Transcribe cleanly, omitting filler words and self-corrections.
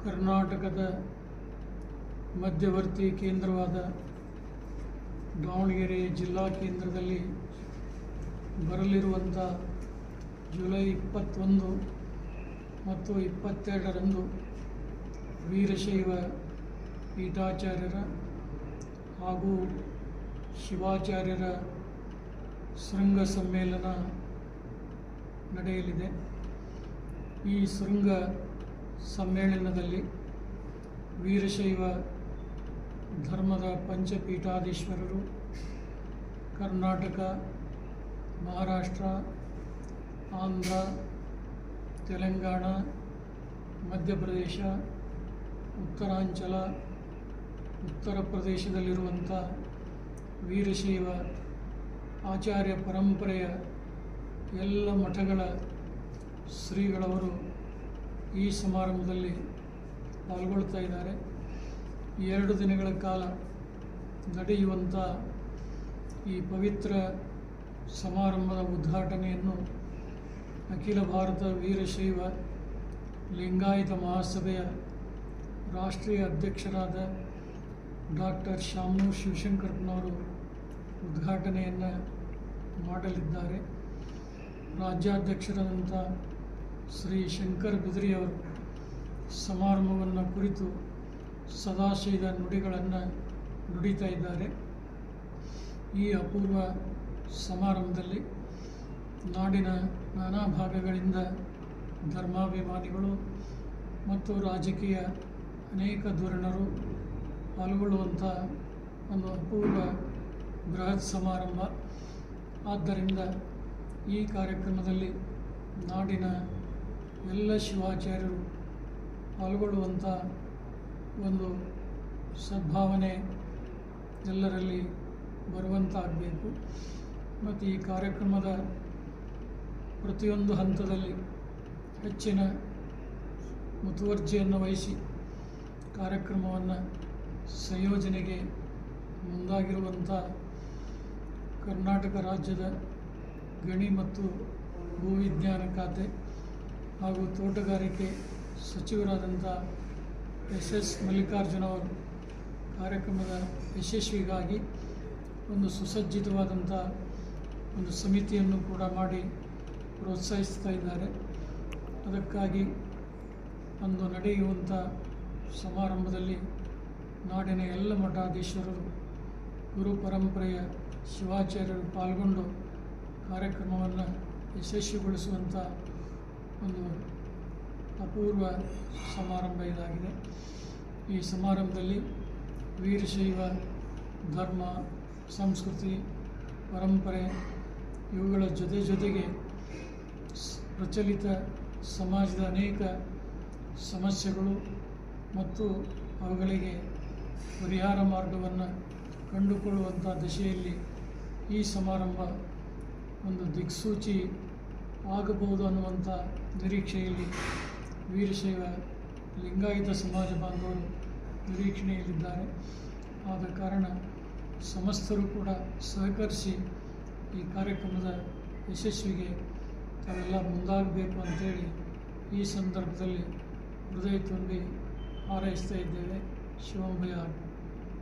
ಕರ್ನಾಟಕದ ಮಧ್ಯವರ್ತಿ ಕೇಂದ್ರವಾದ ದಾವಣಗೆರೆ ಜಿಲ್ಲಾ ಕೇಂದ್ರದಲ್ಲಿ ಬರಲಿರುವಂಥ ಜುಲೈ 21 ಮತ್ತು 22ರಂದು ವೀರಶೈವ ಪೀಠಾಚಾರ್ಯರ ಹಾಗೂ ಶಿವಾಚಾರ್ಯರ ಶೃಂಗ ಸಮ್ಮೇಳನ ನಡೆಯಲಿದೆ. ಈ ಶೃಂಗ ಸಮ್ಮೇಳನದಲ್ಲಿ ವೀರಶೈವ ಧರ್ಮದ ಪಂಚಪೀಠಾಧೀಶ್ವರರು ಕರ್ನಾಟಕ, ಮಹಾರಾಷ್ಟ್ರ, ಆಂಧ್ರ, ತೆಲಂಗಾಣ, ಮಧ್ಯಪ್ರದೇಶ, ಉತ್ತರಾಂಚಲ, ಉತ್ತರ ಪ್ರದೇಶದಲ್ಲಿರುವಂಥ ವೀರಶೈವ ಆಚಾರ್ಯ ಪರಂಪರೆಯ ಎಲ್ಲ ಮಠಗಳ ಶ್ರೀಗಳವರು ಈ ಸಮಾರಂಭದಲ್ಲಿ ಪಾಲ್ಗೊಳ್ತಾ ಇದ್ದಾರೆ. 2 ದಿನಗಳ ಕಾಲ ನಡೆಯುವಂಥ ಈ ಪವಿತ್ರ ಸಮಾರಂಭದ ಉದ್ಘಾಟನೆಯನ್ನು ಅಖಿಲ ಭಾರತ ವೀರಶೈವ ಲಿಂಗಾಯತ ಮಹಾಸಭೆಯ ರಾಷ್ಟ್ರೀಯ ಅಧ್ಯಕ್ಷರಾದ ಡಾಕ್ಟರ್ ಶಾಮನೂರು ಶಿವಶಂಕರಪ್ಪನವರು ಉದ್ಘಾಟನೆಯನ್ನು ಮಾಡಲಿದ್ದಾರೆ. ರಾಜ್ಯಾಧ್ಯಕ್ಷರಾದಂಥ ಶ್ರೀ ಶಂಕರ್ ಬಿದರಿಯವರು ಸಮಾರಂಭವನ್ನು ಕುರಿತು ಸದಾಶಯದ ನುಡಿಗಳನ್ನು ನುಡಿತಾ ಇದ್ದಾರೆ. ಈ ಅಪೂರ್ವ ಸಮಾರಂಭದಲ್ಲಿ ನಾಡಿನ ನಾನಾ ಭಾಗಗಳಿಂದ ಧರ್ಮಾಭಿಮಾನಿಗಳು ಮತ್ತು ರಾಜಕೀಯ ಅನೇಕ ಧುರೀಣರು ಪಾಲ್ಗೊಳ್ಳುವಂಥ ಒಂದು ಅಪೂರ್ವ ಬೃಹತ್ ಸಮಾರಂಭ. ಆದ್ದರಿಂದ ಈ ಕಾರ್ಯಕ್ರಮದಲ್ಲಿ ನಾಡಿನ ಎಲ್ಲ ಶಿವಾಚಾರ್ಯರು ಪಾಲ್ಗೊಳ್ಳುವಂಥ ಒಂದು ಸದ್ಭಾವನೆ ಎಲ್ಲರಲ್ಲಿ ಬರುವಂತಾಗಬೇಕು. ಮತ್ತು ಈ ಕಾರ್ಯಕ್ರಮದ ಪ್ರತಿಯೊಂದು ಹಂತದಲ್ಲಿ ಹೆಚ್ಚಿನ ಮುತುವರ್ಜಿಯನ್ನು ವಹಿಸಿ ಕಾರ್ಯಕ್ರಮವನ್ನು ಸಂಯೋಜನೆಗೆ ಮುಂದಾಗಿರುವಂಥ ಕರ್ನಾಟಕ ರಾಜ್ಯದ ಗಣಿ ಮತ್ತು ಭೂವಿಜ್ಞಾನ ಖಾತೆ ಹಾಗೂ ತೋಟಗಾರಿಕೆ ಸಚಿವರಾದಂಥ ಎಸ್ ಮಲ್ಲಿಕಾರ್ಜುನ ಅವರು ಕಾರ್ಯಕ್ರಮದ ಯಶಸ್ವಿಗಾಗಿ ಒಂದು ಸುಸಜ್ಜಿತವಾದಂಥ ಒಂದು ಸಮಿತಿಯನ್ನು ಕೂಡ ಮಾಡಿ ಪ್ರೋತ್ಸಾಹಿಸ್ತಾ ಇದ್ದಾರೆ. ಅದಕ್ಕಾಗಿ ಅಂದು ನಡೆಯುವಂಥ ಸಮಾರಂಭದಲ್ಲಿ ನಾಡಿನ ಎಲ್ಲ ಮಠಾಧೀಶರು, ಗುರು ಪರಂಪರೆಯ ಶಿವಾಚಾರ್ಯರು ಪಾಲ್ಗೊಂಡು ಕಾರ್ಯಕ್ರಮವನ್ನು ಯಶಸ್ವಿಗೊಳಿಸುವಂಥ ಒಂದು ಅಪೂರ್ವ ಸಮಾರಂಭ ಇದಾಗಿದೆ. ಈ ಸಮಾರಂಭದಲ್ಲಿ ವೀರಶೈವ ಧರ್ಮ, ಸಂಸ್ಕೃತಿ, ಪರಂಪರೆ ಇವುಗಳ ಜೊತೆಗೆ ಪ್ರಚಲಿತ ಸಮಾಜದ ಅನೇಕ ಸಮಸ್ಯೆಗಳು ಮತ್ತು ಅವುಗಳಿಗೆ ಪರಿಹಾರ ಮಾರ್ಗವನ್ನು ಕಂಡುಕೊಳ್ಳುವಂಥ ದಿಶೆಯಲ್ಲಿ ಈ ಸಮಾರಂಭ ಒಂದು ದಿಕ್ಸೂಚಿ ಆಗಬಹುದು ಅನ್ನುವಂಥ ನಿರೀಕ್ಷೆಯಲ್ಲಿ ವೀರಶೈವ ಲಿಂಗಾಯತ ಸಮಾಜ ಬಾಂಧವರು ನಿರೀಕ್ಷಣೆಯಲ್ಲಿದ್ದಾರೆ. ಆದ ಕಾರಣ ಸಮಸ್ತರು ಕೂಡ ಸಹಕರಿಸಿ ಈ ಕಾರ್ಯಕ್ರಮದ ಯಶಸ್ವಿಗೆ ತಾವೆಲ್ಲ ಮುಂದಾಗಬೇಕು ಅಂತೇಳಿ ಈ ಸಂದರ್ಭದಲ್ಲಿ ಹೃದಯ ತುಂಬಿ ಹಾರೈಸ್ತಾ ಇದ್ದೇವೆ. ಶಿವಂ ಭಯ.